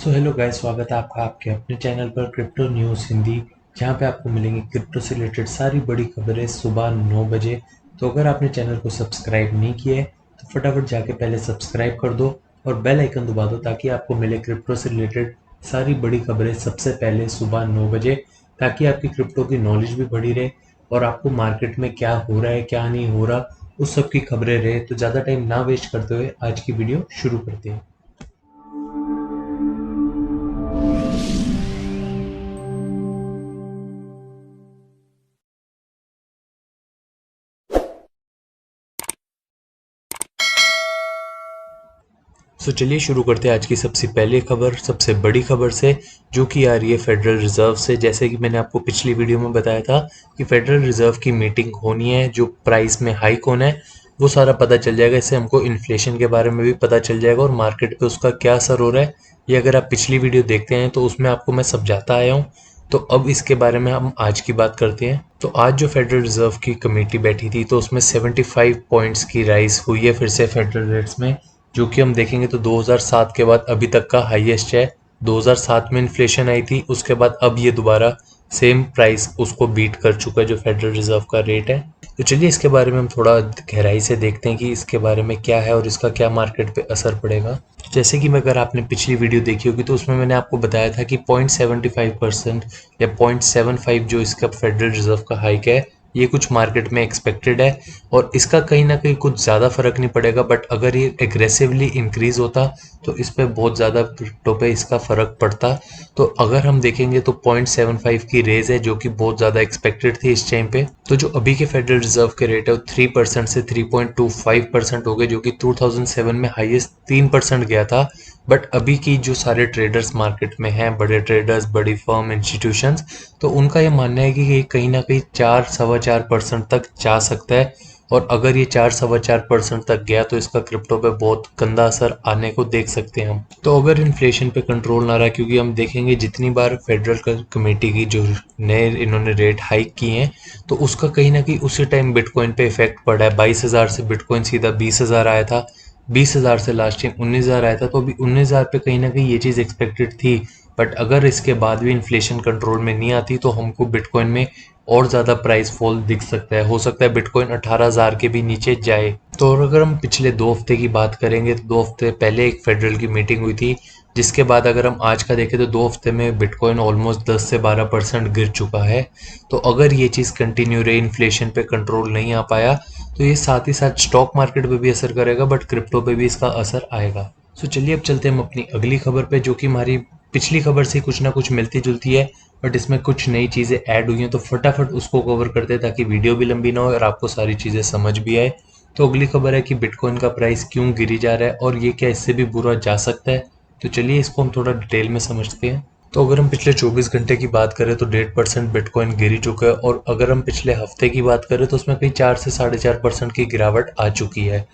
So hello guys, स्वागत है आपका आपके अपने चैनल पर क्रिप्टो न्यूज़ हिंदी, जहां पे आपको मिलेंगी क्रिप्टो से रिलेटेड सारी बड़ी खबरें सुबह 9 बजे। तो अगर आपने चैनल को सब्सक्राइब नहीं किया है तो फटाफट जाके पहले सब्सक्राइब कर दो और बेल आइकन दबा दो ताकि आपको मिले क्रिप्टो से रिलेटेड सारी बड़ी खबरें सबसे पहले सुबह 9 बजे, ताकि आपकी क्रिप्टो की नॉलेज भी बढ़ी रहे और आपको मार्केट में क्या हो रहा है क्या नहीं हो रहा उस सब की खबरें रहे। तो ज़्यादा टाइम ना वेस्ट करते हुए आज की वीडियो शुरू करते हैं। तो चलिए शुरू करते हैं आज की सबसे पहले खबर, सबसे बड़ी खबर से, जो कि आ रही है फेडरल रिजर्व से। जैसे कि मैंने आपको पिछली वीडियो में बताया था कि फेडरल रिजर्व की मीटिंग होनी है, जो प्राइस में हाइक होना है वो सारा पता चल जाएगा। इससे हमको इन्फ्लेशन के बारे में भी पता चल जाएगा और मार्केट पे उसका क्या असर हो रहा है। ये अगर आप पिछली वीडियो देखते हैं तो उसमें आपको मैं समझाता आया हूँ। तो अब इसके बारे में हम आज की बात करते हैं। तो आज जो फेडरल रिजर्व की कमेटी बैठी थी तो उसमें 75 पॉइंट्स की राइज हुई है फिर से फेडरल रेट्स में, जो कि हम देखेंगे तो 2007 के बाद अभी तक का हाईएस्ट है। 2007 में इन्फ्लेशन आई थी, उसके बाद अब ये दोबारा सेम प्राइस उसको बीट कर चुका है जो फेडरल रिजर्व का रेट है। तो चलिए इसके बारे में हम थोड़ा गहराई से देखते हैं कि इसके बारे में क्या है और इसका क्या मार्केट पे असर पड़ेगा। जैसे कि अगर आपने पिछली वीडियो देखी होगी तो उसमें मैंने आपको बताया था कि 0.75% या 0.75 जो इसका फेडरल रिजर्व का हाइक है ये कुछ मार्केट में एक्सपेक्टेड है और इसका कहीं ना कहीं कुछ ज़्यादा फर्क नहीं पड़ेगा। बट अगर ये एग्रेसिवली इंक्रीज होता तो इस पे बहुत ज़्यादा क्रिप्टो पे इसका फर्क पड़ता। तो अगर हम देखेंगे तो 0.75 की रेज है जो कि बहुत ज़्यादा एक्सपेक्टेड थी इस टाइम पे। तो जो अभी के फेडरल रिजर्व के रेट है वो 3% से 3.25% हो गए, जो कि 2007 में हाईएस्ट 3% गया था। बट अभी की जो सारे ट्रेडर्स मार्केट में हैं, बड़े ट्रेडर्स, बड़ी फर्म, इंस्टीट्यूशंस, तो उनका ये मानना है कि ये कहीं ना कहीं 4-4.25% तक जा सकता है। और अगर ये 4-4.25% तक गया तो इसका क्रिप्टो पे बहुत गंदा असर आने को देख सकते हैं हम। तो अगर इन्फ्लेशन पे कंट्रोल ना रहा, क्योंकि हम देखेंगे जितनी बार फेडरल कमेटी की जो नए इन्होंने रेट हाइक किए हैं तो उसका कहीं ना कहीं उसी टाइम बिटकॉइन पे इफेक्ट पड़ा है। 22,000 से बिटकॉइन सीधा 20,000 आया था, 20,000 से लास्ट टाइम 19,000 आया था। तो अभी 19,000 पे कहीं ना कहीं ये चीज़ एक्सपेक्टेड थी। बट अगर इसके बाद भी इन्फ्लेशन कंट्रोल में नहीं आती तो हमको बिटकॉइन में और ज़्यादा प्राइस फॉल दिख सकता है। हो सकता है बिटकॉइन 18,000 के भी नीचे जाए। तो और अगर हम पिछले 2 हफ्ते की बात करेंगे तो 2 हफ्ते पहले एक फेडरल की मीटिंग हुई थी, जिसके बाद अगर हम आज का देखें तो 2 हफ्ते में बिटकॉइन ऑलमोस्ट 10 से 12% गिर चुका है। तो अगर ये चीज़ कंटिन्यू रही, इन्फ्लेशन पे कंट्रोल नहीं आ पाया, तो ये साथ ही साथ स्टॉक मार्केट पे भी असर करेगा बट क्रिप्टो पे भी इसका असर आएगा। सो चलिए अब चलते हैं हम अपनी अगली खबर पे, जो कि हमारी पिछली खबर से कुछ ना कुछ मिलती जुलती है बट इसमें कुछ नई चीज़ें ऐड हुई हैं। तो फटाफट उसको कवर करते हैं ताकि वीडियो भी लंबी ना हो और आपको सारी चीज़ें समझ भी आए। तो अगली खबर है कि बिटकॉइन का प्राइस क्यों गिरी जा रहा है और ये क्या इससे भी बुरा जा सकता है। तो चलिए इसको हम थोड़ा डिटेल में समझते हैं। तो अगर हम पिछले 24 घंटे की बात करें तो 1.5% बिटकॉइन गिर ही चुका है और अगर हम पिछले हफ्ते की बात करें तो उसमें कहीं 4 से 4.5% की गिरावट आ चुकी है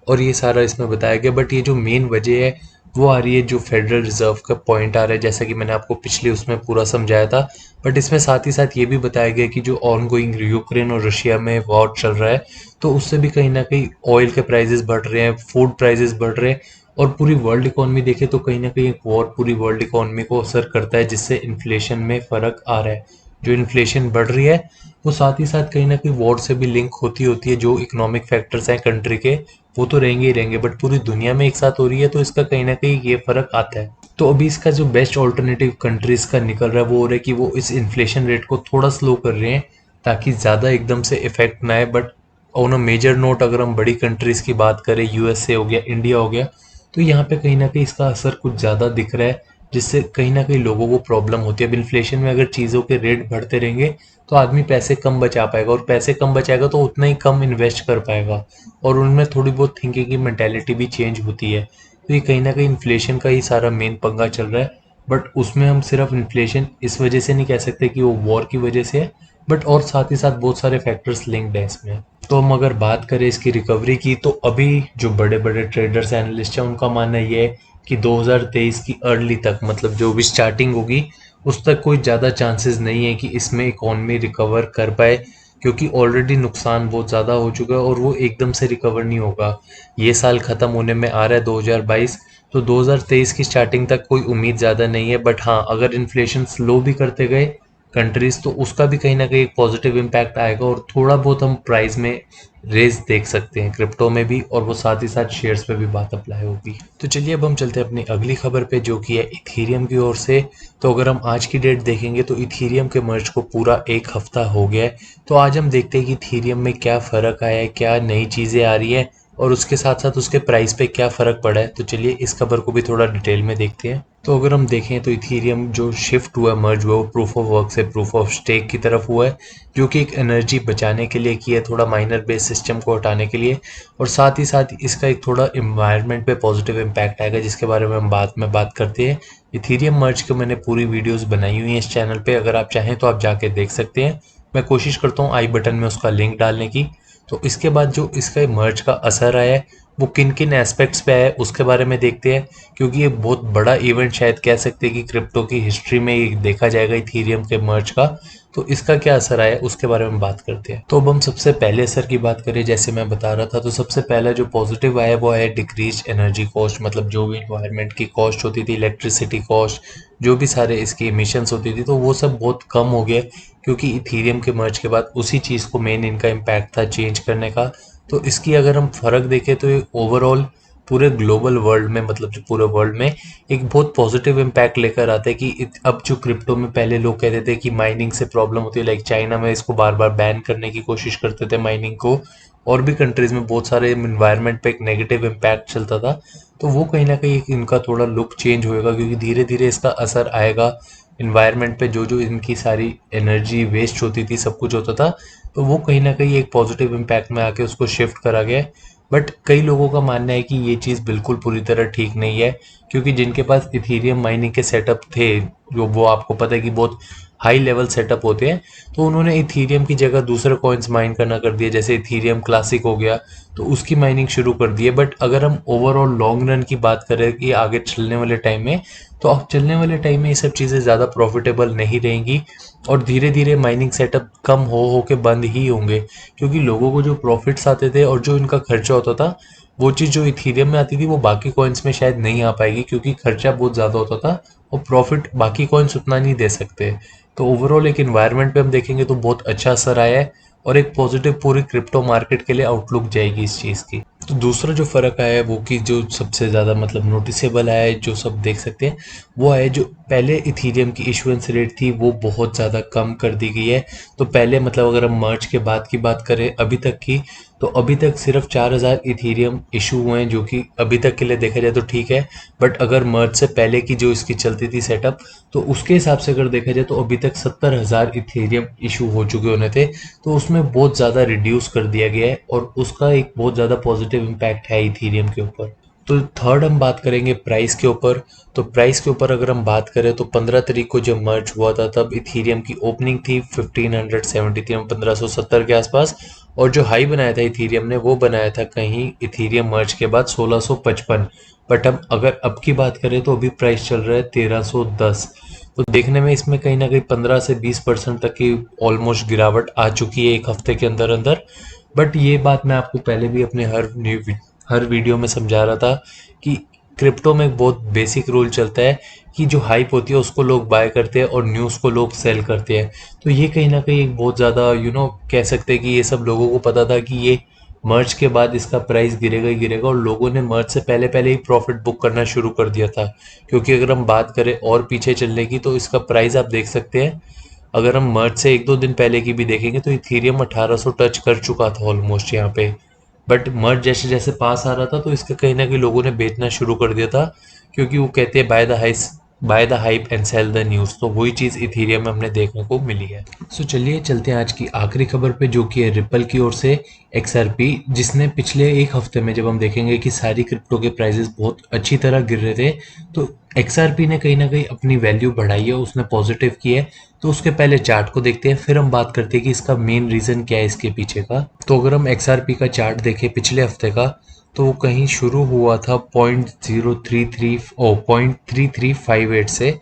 और ये सारा इसमें बताया गया। बट ये जो मेन वजह है वो आ रही है जो फेडरल रिजर्व का पॉइंट आ रहा है, जैसा कि मैंने आपको पिछले उसमें पूरा समझाया था। बट इसमें साथ ही साथ ये भी बताया गया कि जो ऑन गोइंग यूक्रेन और रशिया में वॉर चल रहा है तो उससे भी कहीं ना कहीं ऑयल के प्राइजेस बढ़ रहे हैं, फूड प्राइजेस बढ़ रहे हैं और पूरी वर्ल्ड इकोनॉमी देखे तो कहीं ना कहीं एक वॉर पूरी वर्ल्ड इकोनॉमी को असर करता है, जिससे इन्फ्लेशन में फर्क आ रहा है। जो इन्फ्लेशन बढ़ रही है वो साथ ही साथ कहीं ना कहीं वॉर से भी लिंक होती है। जो इकोनॉमिक फैक्टर्स हैं कंट्री के वो तो रहेंगे ही रहेंगे बट पूरी दुनिया में एक साथ हो रही है तो इसका कहीं ना कहीं ये फर्क आता है। तो अभी इसका जो बेस्ट ऑल्टरनेटिव कंट्रीज का निकल रहा है वो हो रहा है कि वो इस इन्फ्लेशन रेट को थोड़ा स्लो कर रहे हैं ताकि ज़्यादा एकदम से इफेक्ट ना आए। But on a major note अगर हम बड़ी कंट्रीज की बात करें, यूएसए हो गया, इंडिया हो गया, तो यहाँ पे कहीं ना कहीं इसका असर कुछ ज़्यादा दिख रहा है, जिससे कहीं ना कहीं लोगों को प्रॉब्लम होती है। अब इन्फ्लेशन में अगर चीज़ों के रेट बढ़ते रहेंगे तो आदमी पैसे कम बचा पाएगा और पैसे कम बचाएगा तो उतना ही कम इन्वेस्ट कर पाएगा और उनमें थोड़ी बहुत थिंकिंग की मेंटेलिटी भी चेंज होती है। तो ये कहीं ना कहीं इन्फ्लेशन का ही सारा मेन पंगा चल रहा है। बट उसमें हम सिर्फ इन्फ्लेशन इस वजह से नहीं कह सकते कि वो वॉर की वजह से है, बट और साथ ही साथ बहुत सारे फैक्टर्स लिंक्ड है इसमें। तो हम अगर बात करें इसकी रिकवरी की तो अभी जो बड़े बड़े ट्रेडर्स एनालिस्ट हैं उनका मानना ये है कि 2023 की अर्ली तक, मतलब जो भी स्टार्टिंग होगी उस तक कोई ज़्यादा चांसेस नहीं है कि इसमें इकॉनमी रिकवर कर पाए, क्योंकि ऑलरेडी नुकसान बहुत ज़्यादा हो चुका है और वो एकदम से रिकवर नहीं होगा। ये साल ख़त्म होने में आ रहा है 2022, तो 2023 की स्टार्टिंग तक कोई उम्मीद ज़्यादा नहीं है, बट हाँ, अगर इन्फ्लेशन स्लो भी करते गए कंट्रीज तो उसका भी कहीं ना कहीं एक पॉजिटिव इम्पैक्ट आएगा और थोड़ा बहुत हम प्राइस में रेस देख सकते हैं क्रिप्टो में भी, और वो साथ ही साथ शेयर्स पे भी बात अप्लाई होगी। तो चलिए अब हम चलते हैं अपनी अगली खबर पे, जो कि है इथीरियम की ओर से। तो अगर हम आज की डेट देखेंगे तो इथीरियम के मर्ज को पूरा एक हफ्ता हो गया है। तो आज हम देखते हैं कि इथीरियम में क्या फ़र्क आया है, क्या नई चीज़ें आ रही हैं, और उसके साथ साथ उसके प्राइस पे क्या फ़र्क पड़ा है। तो चलिए इस खबर को भी थोड़ा डिटेल में देखते हैं। तो अगर हम देखें तो इथीरियम जो शिफ्ट हुआ, मर्ज हुआ, वो प्रूफ ऑफ वर्क से प्रूफ ऑफ स्टेक की तरफ हुआ है, जो कि एक एनर्जी बचाने के लिए किया है, थोड़ा माइनर बेस सिस्टम को हटाने के लिए, और साथ ही साथ इसका एक थोड़ा इन्वायरमेंट पे पॉजिटिव इम्पैक्ट आएगा, जिसके बारे में हम बाद में बात करते हैं। इथीरियम मर्ज के मैंने पूरी वीडियोस बनाई हुई हैं इस चैनल पे, अगर आप चाहें तो आप जाके देख सकते हैं। मैं कोशिश करता हूँ आई बटन में उसका लिंक डालने की। तो इसके बाद जो इसका मर्ज का असर आया है वो किन किन एस्पेक्ट्स पे है उसके बारे में देखते हैं, क्योंकि ये बहुत बड़ा इवेंट शायद कह सकते हैं कि क्रिप्टो की हिस्ट्री में ये देखा जाएगा इथीरियम के मर्ज का। तो इसका क्या असर आया उसके बारे में बात करते हैं। तो अब हम सबसे पहले असर की बात करें, जैसे मैं बता रहा था, तो सबसे पहला जो पॉजिटिव आया वो है डिक्रीज एनर्जी कॉस्ट, मतलब जो भी इन्वायरमेंट की कॉस्ट होती थी, इलेक्ट्रिसिटी कॉस्ट, जो भी सारे इसकी इमिशंस होती थी, तो वो सब बहुत कम हो गया, क्योंकि इथीरियम के मर्ज के बाद उसी चीज़ को मेन इनका इम्पैक्ट था चेंज करने का। तो इसकी अगर हम फ़र्क देखें तो ये ओवरऑल पूरे ग्लोबल वर्ल्ड में, मतलब जो पूरे वर्ल्ड में एक बहुत पॉजिटिव इम्पैक्ट लेकर आता है कि अब जो क्रिप्टो में पहले लोग कहते थे कि माइनिंग से प्रॉब्लम होती है, लाइक चाइना में इसको बार बार बैन करने की कोशिश करते थे माइनिंग को, और भी कंट्रीज में बहुत सारे इन्वायरमेंट पे एक नेगेटिव इम्पैक्ट चलता था। तो वो कहीं ना कहीं इनका थोड़ा लुक चेंज होएगा, क्योंकि धीरे धीरे इसका असर आएगा इन्वायरमेंट पे, जो जो इनकी सारी एनर्जी वेस्ट होती थी, सब कुछ होता था, तो वो कहीं ना कहीं एक पॉजिटिव इम्पैक्ट में आके उसको शिफ्ट करा गया है। बट कई लोगों का मानना है कि ये चीज़ बिल्कुल पूरी तरह ठीक नहीं है, क्योंकि जिनके पास इथीरियम माइनिंग के सेटअप थे, जो वो आपको पता है कि बहुत हाई लेवल सेटअप होते हैं, तो उन्होंने इथीरियम की जगह दूसरे कॉइन्स माइन करना कर दिया, जैसे इथीरियम क्लासिक हो गया, तो उसकी माइनिंग शुरू कर दी है। बट अगर हम ओवरऑल लॉन्ग रन की बात करें कि आगे चलने वाले टाइम में, तो अब चलने वाले टाइम में ये सब चीज़ें ज़्यादा प्रॉफिटेबल नहीं रहेंगी, और धीरे धीरे माइनिंग सेटअप कम हो के बंद ही होंगे, क्योंकि लोगों को जो प्रॉफिट्स आते थे और जो इनका खर्चा होता था, वो चीज़ जो इथीरियम में आती थी वो बाकी कॉइन्स में शायद नहीं आ पाएगी, क्योंकि खर्चा बहुत ज़्यादा होता था और प्रॉफिट बाकी कॉइन्स उतना नहीं दे सकते। तो ओवरऑल एक इन्वायरमेंट पे हम देखेंगे तो बहुत अच्छा असर आया है, और एक पॉजिटिव पूरी क्रिप्टो मार्केट के लिए आउटलुक जाएगी इस चीज़ की। तो दूसरा जो फ़र्क आया है वो कि जो सबसे ज़्यादा मतलब नोटिसेबल आया है, जो सब देख सकते हैं, वो है जो पहले इथीरियम की इशुएंस रेट थी वो बहुत ज़्यादा कम कर दी गई है। तो पहले मतलब अगर हम मर्ज के बाद की बात करें अभी तक की, तो अभी तक सिर्फ 4000 इथीरियम इशू हुए हैं, जो कि अभी तक के लिए देखा जाए तो ठीक है। बट अगर मर्ज से पहले की जो इसकी चलती थी सेटअप, तो उसके हिसाब से अगर देखा जाए तो अभी तक 70,000 इथेरियम इशू हो चुके होने थे। तो उसमें बहुत ज़्यादा रिड्यूस कर दिया गया है, और उसका एक बहुत ज़्यादा पॉजिटिव इम्पैक्ट है इथेरियम के ऊपर। तो थर्ड हम बात करेंगे प्राइस के ऊपर। तो प्राइस के ऊपर अगर हम बात करें तो 15 तारीख को जब मर्ज हुआ था तब इथेरियम की ओपनिंग थी 1573, 1570 के आसपास, और जो हाई बनाया था इथेरियम ने वो बनाया था कहीं इथेरियम मर्ज के बाद 1655। बट हम अगर अब की बात करें तो अभी प्राइस चल रहा है 1310। तो देखने में इसमें कहीं ना कहीं 15 से 20% तक की ऑलमोस्ट गिरावट आ चुकी है एक हफ्ते के अंदर अंदर। बट ये बात मैं आपको पहले भी अपने हर वीडियो में समझा रहा था कि क्रिप्टो में एक बहुत बेसिक रूल चलता है कि जो हाइप होती है उसको लोग बाय करते हैं और न्यूज़ को लोग सेल करते हैं। तो ये कहीं ना कहीं एक बहुत ज़्यादा कह सकते हैं कि ये सब लोगों को पता था कि ये मर्ज के बाद इसका प्राइस गिरेगा ही गिरेगा, और लोगों ने मर्ज से पहले पहले ही प्रॉफिट बुक करना शुरू कर दिया था। क्योंकि अगर हम बात करें और पीछे चलने की तो इसका प्राइस आप देख सकते हैं, अगर हम मर्ज से एक दो दिन पहले की भी देखेंगे तो इथेरियम 1800 टच कर चुका था ऑलमोस्ट यहाँ पे। बट मर्ज जैसे जैसे पास आ रहा था तो इसका कहीं ना कहीं लोगों ने बेचना शुरू कर दिया था, क्योंकि वो कहते हैं buy the hype and sell the news. तो वही चीज़ इथेरियम में हमने देखने को मिली है। सो चलिए चलते हैं आज की आखिरी खबर पे, जो कि है रिपल की ओर से XRP, जिसने पिछले एक हफ्ते में जब हम देखेंगे कि सारी क्रिप्टो के प्राइसेस बहुत अच्छी तरह गिर रहे थे, तो XRP ने कहीं ना कहीं अपनी वैल्यू बढ़ाई है, उसने पॉजिटिव की है। तो उसके पहले चार्ट को देखते हैं, फिर हम बात करते हैं कि इसका मेन रीज़न क्या है इसके पीछे का। तो अगर हम XRP का चार्ट देखें पिछले हफ्ते का, तो वो कहीं शुरू हुआ था 0.3358 से,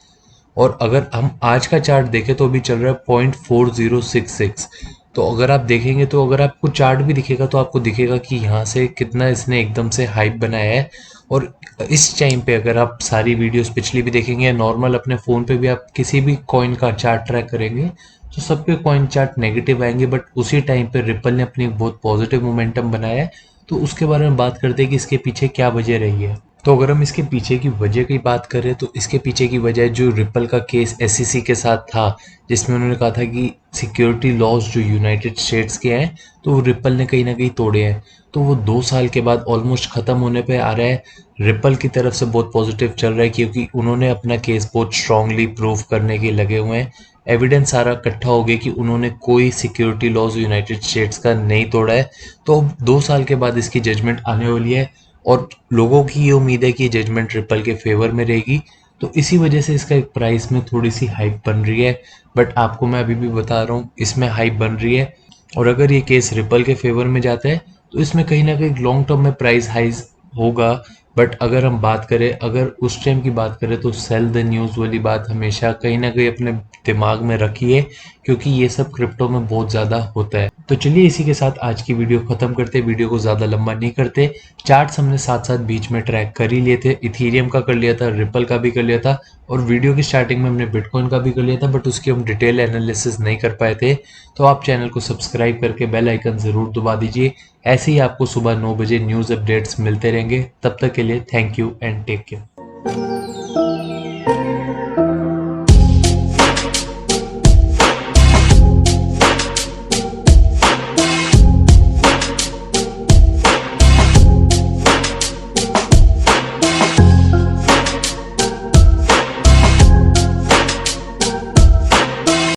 और अगर हम आज का चार्ट देखें तो अभी चल रहा है 0.4066। तो अगर आप देखेंगे तो अगर आपको चार्ट भी दिखेगा तो आपको दिखेगा कि यहाँ से कितना इसने एकदम से हाइप बनाया है, और इस टाइम पे अगर आप सारी वीडियोस पिछली भी देखेंगे या नॉर्मल अपने फ़ोन पे भी आप किसी भी कॉइन का चार्ट ट्रैक करेंगे तो सबके कॉइन चार्ट नेगेटिव आएंगे, बट उसी टाइम पे रिपल ने अपनी बहुत पॉजिटिव मोमेंटम बनाया है। तो उसके बारे में बात करते हैं कि इसके पीछे क्या वजह रही है। तो अगर हम इसके पीछे की वजह की बात करें तो इसके पीछे की वजह जो रिपल का केस एसईसी के साथ था, जिसमें उन्होंने कहा था कि सिक्योरिटी लॉज जो यूनाइटेड स्टेट्स के हैं तो वो रिपल ने कहीं ना कहीं तोड़े हैं। तो वो 2 साल के बाद ऑलमोस्ट ख़त्म होने पे आ रहा है। रिपल की तरफ से बहुत पॉजिटिव चल रहा है क्योंकि उन्होंने अपना केस बहुत स्ट्रांगली प्रूव करने के लगे हुए हैं। एविडेंस सारा इकट्ठा हो गया कि उन्होंने कोई सिक्योरिटी लॉज यूनाइटेड स्टेट्स का नहीं तोड़ा है। तो 2 साल के बाद इसकी जजमेंट आने वाली है और लोगों की ये उम्मीद है कि जजमेंट रिपल के फेवर में रहेगी। तो इसी वजह से इसका एक प्राइस में थोड़ी सी हाइप बन रही है। बट आपको मैं अभी भी बता रहा हूँ इसमें हाइप बन रही है, और अगर ये केस रिपल के फेवर में जाता है तो इसमें कहीं ना कहीं लॉन्ग टर्म में प्राइस हाइज होगा। बट अगर हम बात करें, अगर उस टाइम की बात करें तो सेल द न्यूज़ वाली बात हमेशा कहीं ना कहीं अपने दिमाग में रखिए, क्योंकि ये सब क्रिप्टो में बहुत ज़्यादा होता है। तो चलिए इसी के साथ आज की वीडियो ख़त्म करते, वीडियो को ज़्यादा लंबा नहीं करते। चार्ट्स हमने साथ साथ बीच में ट्रैक कर ही लिए थे, इथीरियम का कर लिया था, रिपल का भी कर लिया था, और वीडियो की स्टार्टिंग में हमने बिटकॉइन का भी कर लिया था, बट उसकी हम डिटेल एनालिसिस नहीं कर पाए थे। तो आप चैनल को सब्सक्राइब करके बेल आइकन ज़रूर दबा दीजिए। ऐसे ही आपको सुबह 9 बजे न्यूज़ अपडेट्स मिलते रहेंगे। तब तक के लिए thank you and take care.